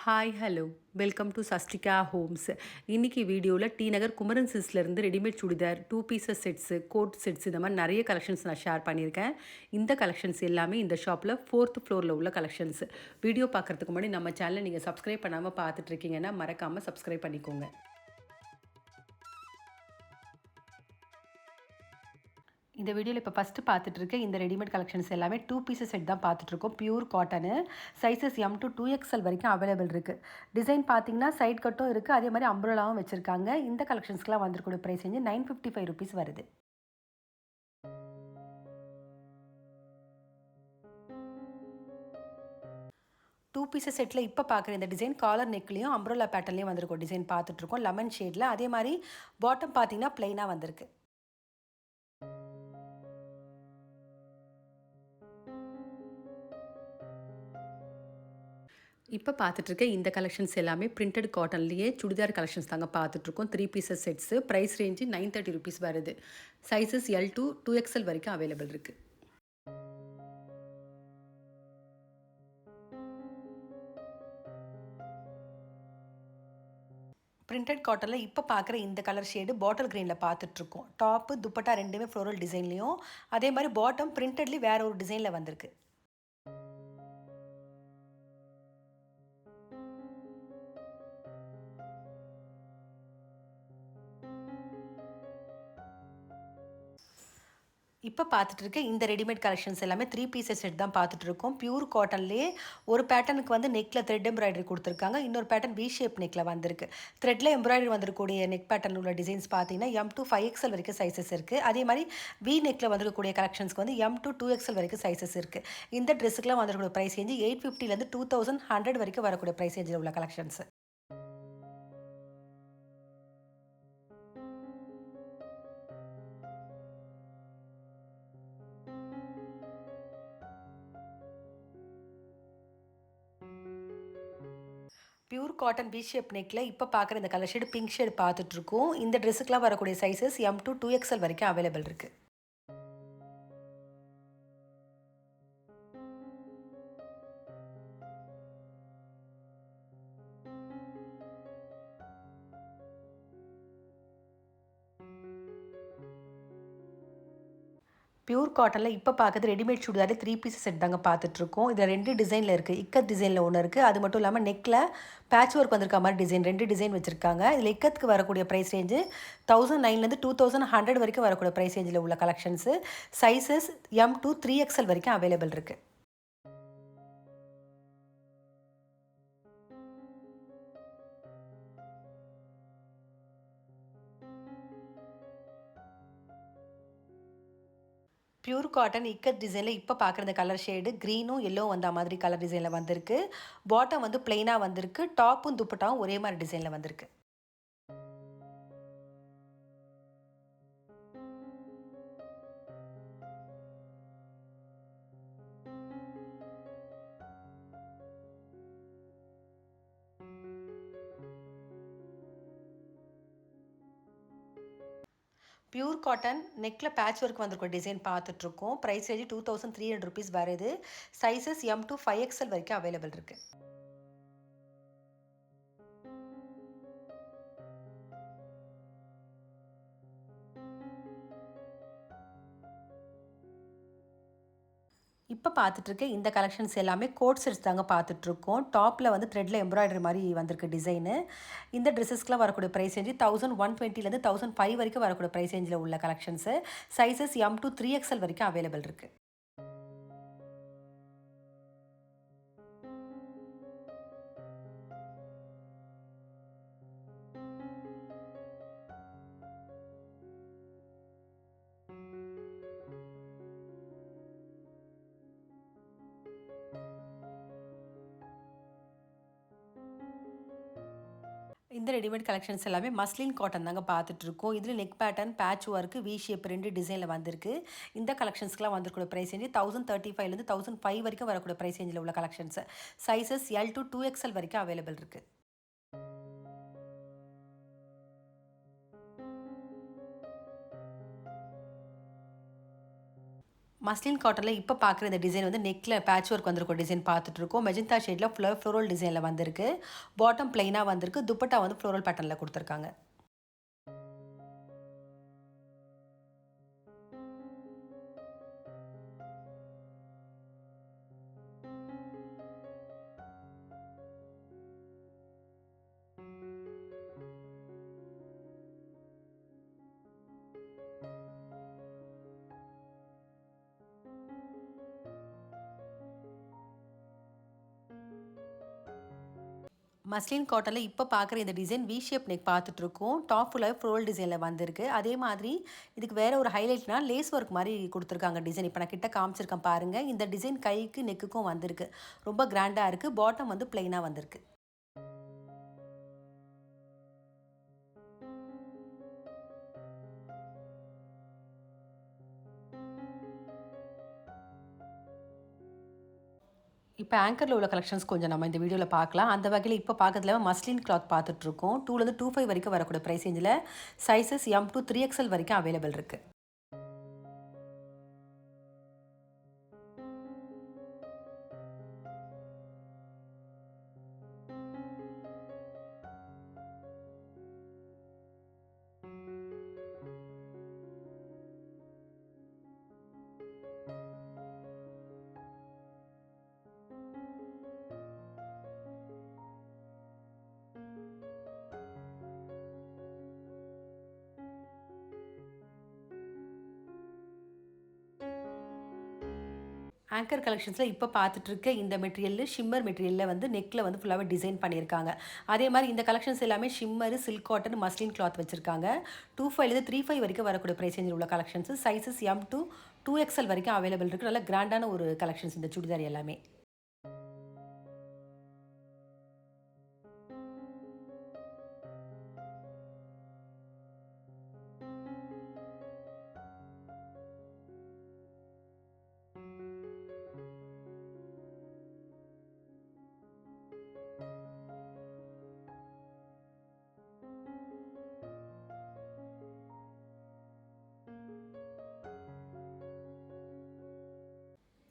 Hi hello welcome to Sastika Homes. இன்றைக்கி வீடியோவில் டி நகர் குமரன் சில்க்ஸ்லேருந்து readymade churidar, two pieces sets, coord sets இந்த மாதிரி நிறைய கலெக்ஷன்ஸ் நான் ஷேர் பண்ணியிருக்கேன். இந்த கலெக்ஷன்ஸ் எல்லாமே இந்த ஷாப்பில் 4th ஃப்ளோரில் உள்ள கலெக்ஷன்ஸ். வீடியோ பார்க்குறதுக்கு முன்னாடி நம்ம சேனலை நீங்கள் சப்ஸ்கிரைப் பண்ணாமல் பார்த்துட்ருக்கீங்கன்னா மறக்காமல் சப்ஸ்கிரைப் பண்ணிக்கோங்க. இந்த வீடியோவில் இப்போ ஃபஸ்ட்டு பார்த்துட்ருக்க இந்த ரெடிமேட் கலெக்ஷன்ஸ் எல்லாமே டூ பீசஸ் செட் தான் பார்த்துட்ருக்கோம். Pure cotton, sizes M to 2XL வரைக்கும் அவைலபிள் இருக்குது. டிசைன் பார்த்தீங்கன்னா சைட் கட்டும் இருக்குது, அதே மாதிரி அம்ப்ரலாவும் வச்சுருக்காங்க. இந்த கலெக்ஷன்ஸ்க்குலாம் வந்துருக்கூடிய ப்ரைஸ் வந்து 955 ருபீஸ் வருது. டூ பீசஸ் செட்டில் இப்போ பார்க்குற இந்த டிசைன் காலர் நெக்லேயும் அம்ப்ரலா பேட்டர்லேயும் வந்திருக்கும் டிசைன் பார்த்துட்ருக்கோம். லெமன் ஷேடில், அதே மாதிரி பாட்டம் பார்த்தீங்கன்னா ப்ளைனாக வந்திருக்கு. இப்போ பார்த்துட்ருக்க இந்த கலெக்ஷன்ஸ் எல்லாமே பிரிண்டட் காட்டன்லேயே சுடிதார் கலெக்ஷன்ஸ் தாங்க பார்த்துட்ருக்கோம். 3 pieces sets. Price range 930 rupees வருது. சைஸஸ் L to 2XL வரைக்கும் அவைலபிள் இருக்குது. பிரிண்டட் காட்டனில் இப்போ பார்க்குற இந்த கலர் ஷேடு பாட்டில் க்ரீனில் பார்த்துட்ருக்கோம். டாப்பு துப்பட்டா ரெண்டுமே ஃப்ளோரல் டிசைன்லேயும், அதே மாதிரி பாட்டம் பிரிண்டட்லேயும் வேறு ஒரு டிசைனில் வந்திருக்கு. இப்போ பார்த்துட்டு இருக்க இந்த ரெடிமேட் கலெக்ஷன்ஸ் எல்லாமே 3 பீசஸ் செட் தான் பார்த்துட்டு இருக்கோம். பியூர் காட்டன்லேயே ஒரு பேட்டர்னுக்கு வந்து நெக்கில் த்ரெட் எம்ப்ராய்டரி கொடுத்துருக்காங்க. இன்னொரு பேட்டர்ன் வி ஷேப் நெக்கில் வந்திருக்கு. த்ரெட்டில் எம்ப்ராய்டரி வந்திருக்கக்கூடிய நெக் பேட்டர்ன் உள்ள டிசைன்ஸ் பார்த்தீங்கன்னா M to 5XL வரைக்கும் சைஸஸ் இருக்குது. அதே மாதிரி வி நெக்கில் வந்திருக்கக்கூடிய கலெக்ஷன்ஸ்க்கு வந்து M to 2XL வரைக்கும் சைஸஸ் இருக்குது. இந்த ட்ரெஸ்ஸுக்குலாம் வந்திருக்கூடிய ப்ரைஸ் ரேஞ்சு 850லேருந்து 2100 வரைக்கும் வரக்கூடிய ப்ரைஸ் ரேஞ்சில் உள்ள collections. Pure cotton V shape நெக்கில் இப்போ பார்க்குற இந்த கலர் ஷேடு பிங்க் ஷேடு பார்த்துட்ருக்கோம். இந்த ட்ரெஸ்ஸுக்குலாம் வரக்கூடிய சைஸஸ் M to 2XL வரைக்கும் அவைலபிள் இருக்குது. பியூர் காட்டனில் இப்போ பார்க்குறது ரெடிமேட் சுடிதார் 3 பீஸ் செட் தாங்க பார்த்துட்ருக்கோம். இதில் 2 டிசைனில் இருக்குது. இக்கத் டிசைனில் ஒன்று இருக்குது. அது மட்டும் இல்லாமல் நெக்கில் பேட்ச் ஒர்க் வந்திருக்க மாதிரி டிசைன் 2 டிசைன் வச்சுருக்காங்க. இதில் இக்கத்துக்கு வரக்கூடிய ப்ரைஸ் ரேஞ்சு 1009லேருந்து 2100 வரைக்கும் வரக்கூடிய ப்ரைஸ் ரேஞ்சில் உள்ள collections. Sizes M to 3XL வரைக்கும் அவைலபிள் இருக்குது. பியூர் காட்டன் இக்கத் டிசைனில் இப்போ பார்க்குற இந்த கலர் ஷேடு க்ரீனும் எல்லோ வந்த மாதிரி கலர் டிசைனில் வந்திருக்கு. பாட்டம் வந்து பிளெயினாக வந்திருக்கு. டாப்பும் துப்பட்டாவும் ஒரே மாதிரி டிசைனில் வந்திருக்கு. பியூர் காட்டன் நெக்கில் பேட்ச் ஒர்க் வந்திருக்க டிசைன் பார்த்துட்ருக்கோம். ப்ரைஸ் ரேஞ்சு 2300 ருபீஸ் வருது. சைஸஸ் M to 5XL வரைக்கும் அவைலபிள் இருக்குது. இப்போ பார்த்துட்ருக்க இந்த கலெக்ஷன்ஸ் எல்லாமே கோட் செட்ஸ் தாங்க பார்த்துட்ருக்கோம். டாப்பில் வந்து த்ரெட்டில் எம்ப்ராய்டரி மாதிரி வந்திருக்கு டிசைனு. இந்த ட்ரெஸ்ஸஸ்க்குலாம் வரக்கூடிய ப்ரைஸ் ரேஞ்சு 1120லேருந்து 1005 வரைக்கும் வரக்கூடிய ப்ரைஸ் ரேஞ்சில் உள்ள collections. Sizes M to 3XL வரைக்கும் அவைலபிள் இருக்குது. இந்த ரெடிமேட் கலெக்ஷன்ஸ் எல்லாமே மஸ்லின் காட்டன் தாங்க பார்த்துட்ருக்கோம். இதில் neck pattern, patch work, we shape 2 டிசைனில் வந்திருக்கு. இந்த கலெக்ஷன்ஸ்க்குலாம் வந்திருக்கூடிய ப்ரைஸ் ரேஞ்சு 1035லேருந்து 1005 வரைக்கும் வரக்கூடிய ப்ரைஸ் ரேஞ்சில் உள்ள collections. Sizes L to 2XL வரைக்கும் அவைலபிள் இருக்குது. மஸ்லின் காட்டனில் இப்போ பார்க்குற இந்த டிசைன் வந்து நெக்கில் பேட்ச் ஒர்க் வந்திருக்கும் டிசைன் பார்த்துட்ருக்கோம். மெஜந்தா ஷேடில் ஃப்ளோரல் டிசைனில் வந்திருக்கு. பாட்டம் பிளைனாக வந்திருக்கு. துப்பட்டா வந்து ஃப்ளோரல் பேட்டர்னில் கொடுத்துருக்காங்க. மஸ்லின் காட்டனில் இப்போ பார்க்குற இந்த டிசைன் வி ஷேப் நெக் பார்த்துட்ருக்கோம். டாப் ஃபுல்லாகவே ஃப்ளோரல் டிசைனில் வந்திருக்கு. அதே மாதிரி இதுக்கு வேறு ஒரு ஹைலைட்னா லேஸ் ஒர்க் மாதிரி கொடுத்துருக்காங்க டிசைன். இப்போ நான் கிட்ட காமிச்சிருக்கேன் பாருங்கள். இந்த டிசைன் கைக்கு நெக்குக்கும் வந்திருக்கு. ரொம்ப கிராண்டாக இருக்குது. பாட்டம் வந்து பிளைனாக வந்திருக்கு. இப்போ ஆங்கரில் உள்ள கலெக்ஷன்ஸ் கொஞ்சம் நம்ம இந்த வீடியோவில் பார்க்கலாம். அந்த வகையில் இப்போ பார்க்கறதுல மஸ்லின் கிளாத் பார்த்துட்ருக்கோம். 2லேருந்து 25 வரைக்கும் வரக்கூடிய ப்ரைஸ் ரேஞ்சில் சைஸஸ் M to 3XL வரைக்கும் அவைலபிள் இருக்குது. ஆங்கர் கலெக்ஷன்ஸில் இப்போ பார்த்துட்ருக்க இந்த மெட்டீரியல் ஷிம்மர் மெட்டீரியலில் வந்து நெக்கில் வந்து ஃபுல்லாகவே டிசைன் பண்ணியிருக்காங்க. அதே மாதிரி இந்த கலெக்ஷன்ஸ் எல்லாமே shimmer, silk cotton, muslin cloth வச்சுருக்காங்க. 25லேருந்து 35 வரைக்கும் வரக்கூடிய ப்ரைஸ் ரேஞ்சில் உள்ள collections sizes M to 2XL வரைக்கும் அவைலபிள் இருக்குது. நல்ல கிராண்டான ஒரு கலெக்ஷன்ஸ் இந்த சுடிதார் எல்லாமே.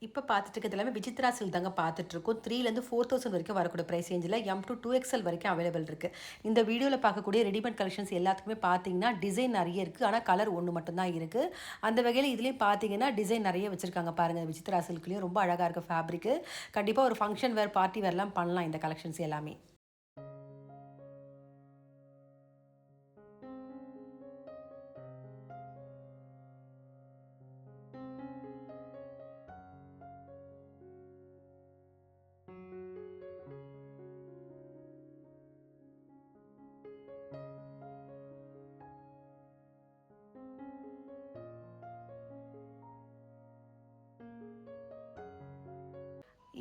இப்போ பார்த்துட்டு இருக்கிறது எல்லாமே விசித்ரா சில்க் தாங்க பார்த்துட்ருக்கோம். 3லேருந்து 4000 வரைக்கும் வரக்கூடிய ப்ரைஸ் ரேஞ்சில் M to 2XL வரைக்கும் அவைலபிள் இருக்குது. இந்த வீடியோவில் பார்க்கக்கூடிய ரெடிமேட் கலெக்ஷன்ஸ் எல்லாத்துக்குமே பார்த்தீங்கன்னா டிசைன் நிறைய இருக்குது. ஆனால் கலர் ஒன்று மட்டும்தான் இருக்குது. அந்த வகையில் இதுலேயும் பார்த்தீங்கன்னா டிசைன் நிறைய வச்சுருக்காங்க பாருங்கள். விசித்ரா சில்க்லேயும் ரொம்ப அழகாக இருக்குது ஃபேப்ரிக்கு. கண்டிப்பாக ஒரு ஃபங்க்ஷன் வேர், பார்ட்டி வேர்லாம் பண்ணலாம் இந்த கலெக்ஷன்ஸ் எல்லாமே.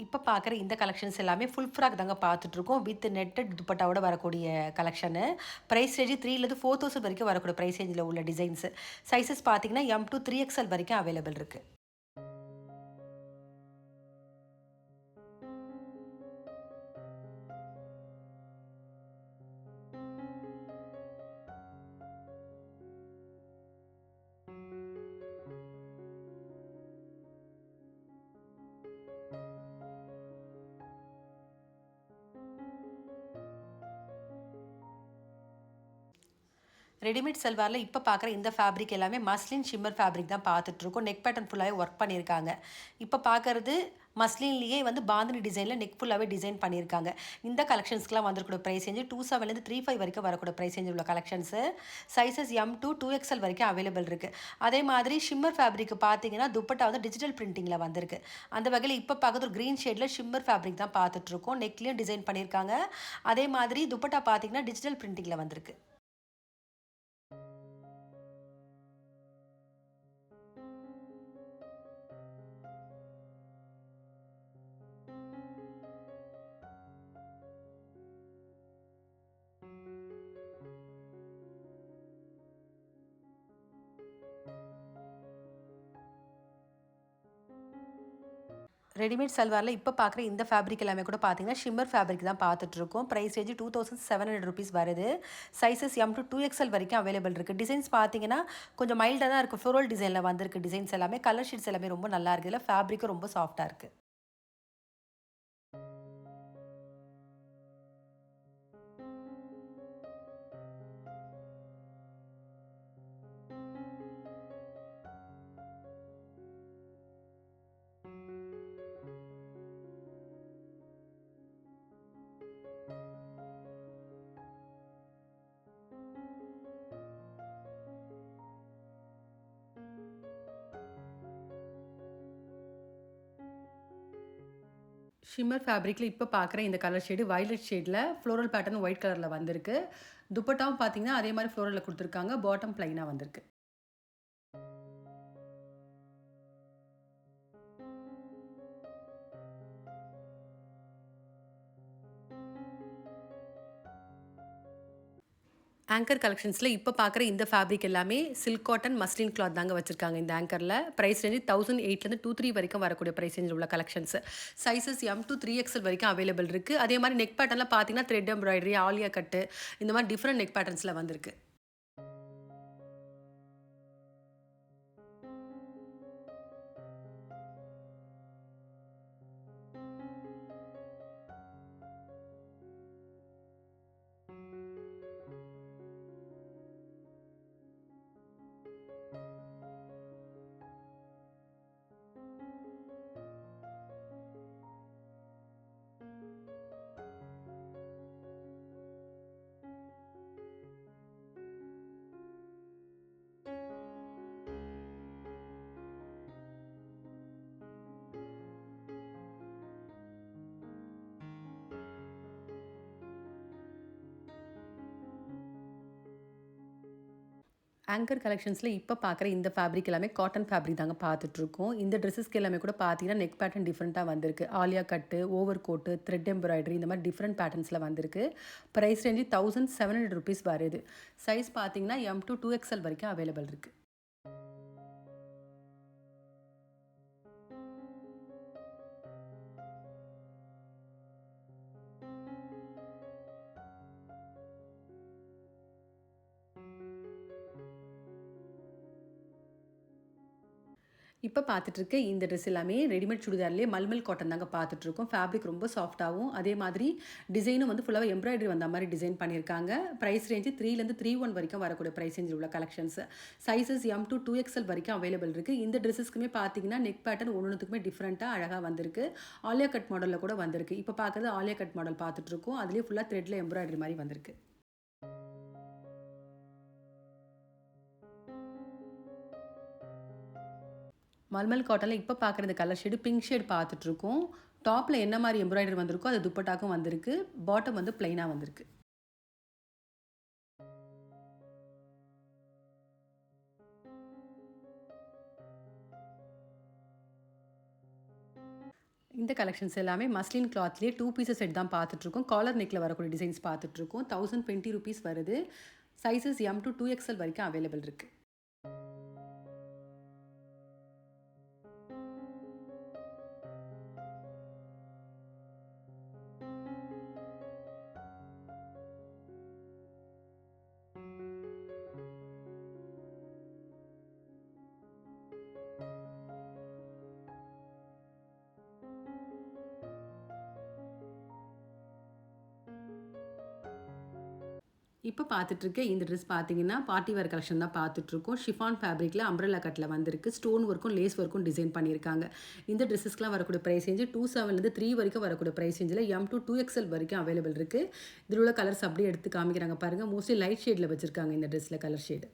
இப்போ பார்க்குற இந்த கலெக்ஷன்ஸ் எல்லாமே ஃபுல் ஃப்ராக் தாங்க பார்த்துட்ருக்கோம். வித் நெட்டட் துப்பட்டாவோட வரக்கூடிய கலெக்ஷனு. ப்ரைஸ் ரேஞ்சு 3லேருந்து 4000 வரைக்கும் வரக்கூடிய ப்ரைஸ் ரேஞ்சில் உள்ள டிசைன்ஸு. சைஸஸ் பார்த்தீங்கன்னா M to 3XL வரைக்கும் அவைலபிள் இருக்குது. ரெடிமேட் சல்வாரில் இப்போ பார்க்குற இந்த ஃபேப்ரிக் எல்லாமே மஸ்லின் ஷிம்மர் ஃபேப்ரிக் தான் பார்த்துட்ருக்கோம். நெக் பேட்டர்ன் ஃபுல்லாகவே ஒர்க் பண்ணியிருக்காங்க. இப்போ பார்க்குறது மஸ்லின்லேயே வந்து பாந்தினி டிசைனில் நெக் ஃபுல்லாகவே டிசைன் பண்ணியிருக்காங்க. இந்த கலெக்ஷன்ஸ்க்குலாம் வந்துருக்கூடிய ப்ரைஸ் ரேஞ்சு 27லேருந்து 35 வரைக்கும் வரக்கூடிய ப்ரைஸ் ரேஞ்சில் உள்ள collections sizes M to 2XL வரைக்கும் அவைலபிள் இருக்குது. அதே மாதிரி ஷிம்மர் ஃபேப்ரிக் பார்த்தீங்கன்னா துப்பட்டா வந்து டிஜிட்டல் பிரிண்டிங்கில் வந்திருக்கு. அந்த வகையில் இப்போ பார்க்குறது ஒரு க்ரீன் ஷேடில் ஷிம்மர் ஃபேப்ரிக் தான் பார்த்துட்ருக்கோம். நெக்லேயும் டிசைன் பண்ணியிருக்காங்க. அதே மாதிரி துப்பட்டா பார்த்தீங்கன்னா டிஜிட்டல் பிரிண்டிங்கில் வந்திருக்கு. ரெடிமேட் சல்வாரில் இப்போ பார்க்குற இந்த ஃபேப்ரிக் எல்லாமே கூட பார்த்தீங்கன்னா ஷிம்மர் ஃபேப்ரிக் தான் பார்த்துட்ருக்கோம். ப்ரைஸ் ரேஞ்சு ₹2700 வருது. சைஸஸ் எம் டு 2XL வரைக்கும் அவைலபிள் இருக்குது. டிசைன்ஸ் பார்த்தீங்கன்னா கொஞ்சம் மைல்டாக தான் இருக்குது. ஃப்ளோரல் டிசைனில் வந்திருக்கு டிசைன்ஸ் எல்லாமே. கலர் ஷீட்ஸ் எல்லாமே ரொம்ப நல்லா இருக்குது. இதில் ஃபேப்ரிக்கும் ரொம்ப சாஃப்ட்டாக இருக்குது. ஷிம்மர் ஃபேப்ரிக்கில் இப்போ பார்க்குற இந்த கலர் ஷேடு வயலட் ஷேடில் ஃப்ளோரல் பேட்டர்ன் ஒயிட் கலரில் வந்திருக்கு. துப்பட்டாவும் பார்த்தீங்கன்னா அதே மாதிரி ஃப்ளோரலில் கொடுத்துருக்காங்க. பாட்டம் ப்ளைனாக வந்திருக்கு. ஆங்கர் கலெக்ஷன்ஸில் இப்போ பார்க்குற இந்த ஃபேப்ரிக் எல்லாமே சில்க் காட்டன் மஸ்லின் கிளாத் தாங்க வச்சுருக்காங்க இந்த ஆங்கரில். ப்ரைஸ் ரேஞ்சு 1008லேருந்து 23 வரைக்கும் வரக்கூடிய ப்ரைஸ் ரேஞ்சில் உள்ள collections. Sizes M to 3XL வரைக்கும் அவைலபிள் இருக்குது. அதே மாதிரி நெக் பேட்டர்னில் பார்த்தீங்கன்னா த்ரெட் எம்ப்ராய்டரி, ஆலியா கட்டு இந்த மாதிரி டிஃப்ரெண்ட் நெக் பேட்டர்ன்ஸில் வந்திருக்கு. ஆங்கர் கலெக்ஷன்ஸில் இப்போ பார்க்குற இந்த ஃபேப்ரிக் எல்லாமே காட்டன் ஃபேப்ரிக் தாங்க பார்த்துட்ருக்கோம். இந்த ட்ரெஸ்ஸஸ்க்கு எல்லாமே கூட பார்த்தீங்கன்னா நெக் பேட்டர்ன் டிஃப்ரெண்ட்டாக வந்திருக்கு. ஆலியா கட்டு, ஓவர் கோட்டு, த்ரெட் எம்ப்ராய்டரி இந்த மாதிரி டிஃப்ரெண்ட் பேட்டர்ன்ஸில் வந்திருக்கு. ப்ரைஸ் ரேஞ்சு ₹1700 வருது. சைஸ் பார்த்தீங்கன்னா எம் டு 2XL வரைக்கும் அவைலபிள் இருக்குது. இப்போ பார்த்துட்ருக்க இந்த ட்ரெஸ் எல்லாமே ரெடிமேட் சுடிதார்லேயே மல்மல் காட்டன் தாங்க பார்த்துட்ருக்கோம். ஃபேப்ரிக் ரொம்ப சாஃப்ட்டாகவும் அதே மாதிரி டிசைனும் வந்து ஃபுல்லாக எம்ப்ராய்டரி வந்த மாதிரி டிசைன் பண்ணியிருக்காங்க. ப்ரைஸ் ரேஞ்சு 3லேருந்து 31 வரைக்கும் வரக்கூடிய ப்ரைஸ் ரேஞ்சில் உள்ள collections. Sizes M to 2XL வரைக்கும் அவைலபிள் இருக்குது. இந்த ட்ரெஸ்ஸஸ்க்குமே பார்த்தீங்கன்னா நெக் பேட்டர்ன் ஒன்றுத்துக்குமே டிஃப்ரெண்ட்டாக அழகாக வந்திருக்கு. ஆலியா கட் மாடலில் கூட வந்திருக்கு. இப்போ பார்க்குறது ஆலியா கட் மாடல் பார்த்துட்ருக்கோம். அதுலேயே ஃபுல்லாக த்ரெட்டில் எம்ப்ராய்டரி மாதிரி வந்திருக்கு. மல்மல் காட்டனில் இப்போ பார்க்குற இந்த கலர் ஷேடு பிங்க் ஷேட் பார்த்துட்ருக்கோம். டாப்பில் என்ன மாதிரி எம்ப்ராய்டரி வந்திருக்கோ அது துப்பட்டாக்கும் வந்திருக்கு. பாட்டம் வந்து ப்ளைனாக வந்திருக்கு. இந்த கலெக்ஷன்ஸ் எல்லாமே மஸ்லின் கிளாத்லேயே 2 பீசஸ் செட் தான் பார்த்துட்ருக்கோம். காலர் நெக்கில் வரக்கூடிய டிசைன்ஸ் பார்த்துட்ருக்கோம். ₹1020 வருது. சைஸஸ் எம் டு 2XL வரைக்கும் அவைலபிள் இருக்குது. இப்போ பார்த்துட்ருக்க இந்த ட்ரெஸ் பார்த்தீங்கன்னா பார்ட்டி வேர் கலெக்ஷன் தான் பார்த்துட்ருக்கோம். ஷிஃபான் ஃபேப்ரிக்கில் அம்ப்ரெல்லா கட்டில் வந்திருக்கு. ஸ்டோன் ஒர்க்கும் லேஸ் ஒர்க்கும் டிசைன் பண்ணியிருக்காங்க. இந்த ட்ரெஸ்ஸஸ்க்குலாம் வரக்கூடிய ப்ரைஸ் ரேஞ்சு 27லேருந்து 3 வரைக்கும் வரக்கூடிய ப்ரைஸ் ரேஞ்சில் எம் டு 2XL வரைக்கும் அவைலபிள் இருக்குது. இதில் உள்ள கலர்ஸ் அப்படியே எடுத்து காமிக்கிறாங்க பாருங்கள். மோஸ்ட்லி லைட் ஷேடில் வச்சுருக்காங்க இந்த ட்ரெஸ்ஸில் கலர் ஷேடு.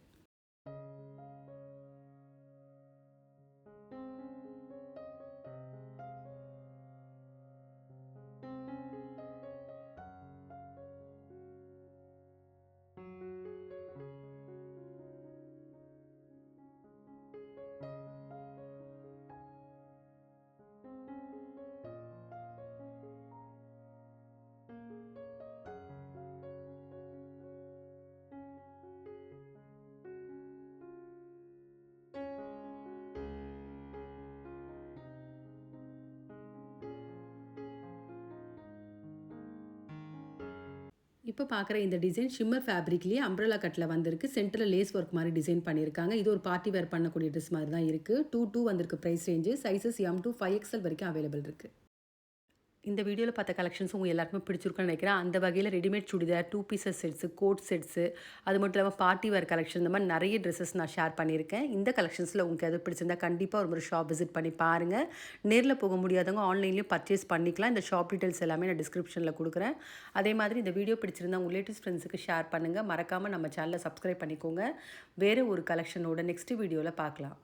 இப்போ பார்க்குற இந்த டிசைன் ஷிம்மர் ஃபேப்ரிக்லேயே அம்ப்ரெல்லா கட்டில் வந்திருக்கு. சென்டரில் லேஸ் ஒர்க் மாதிரி டிசைன் பண்ணியிருக்காங்க. இது ஒரு பார்ட்டி வேர் பண்ணக்கூடிய ட்ரெஸ் மாதிரி தான் இருக்குது. 2 வந்திருக்கு price range. Sizes M to 5XL வரைக்கும் அவைலபிள் இருக்குது. இந்த வீடியோவில் பார்த்த கலெக்ஷன்ஸ் உங்கள் எல்லாருக்குமே பிடிச்சிருக்குன்னு நினைக்கிறேன். அந்த வகையில் readymade churidar, 2 pieces sets, coat sets, அது மட்டும் இல்லாமல் பார்ட்டி வேர் கலெக்ஷன், இந்த மாதிரி நிறைய ட்ரெஸ்ஸஸ் நான் ஷேர் பண்ணியிருக்கேன். இந்த கலெக்ஷன்ஸில் உங்களுக்கு எது பிடிச்சிருந்தா கண்டிப்பாக ஒரு முறை ஷாப் விசிட் பண்ணி பாருங்கள். நேரில் போக முடியாதவங்க ஆன்லைன்லேயும் பர்ச்சேஸ் பண்ணிக்கலாம். இந்த ஷாப் டீட்டெயில்ஸ் எல்லாமே நான் டிஸ்கிரிப்ஷனில் கொடுக்குறேன். அதே மாதிரி இந்த வீடியோ பிடிச்சிருந்தா உங்கள் ரிலேட்டிவ்ஸ் ஃப்ரெண்ட்ஸுக்கு ஷேர் பண்ணுங்கள். மறக்காமல் நம்ம சேனலை சப்ஸ்கிரைப் பண்ணிக்கோங்க. வேறு ஒரு கலெக்ஷனோட நெக்ஸ்ட் வீடியோவில் பார்க்கலாம்.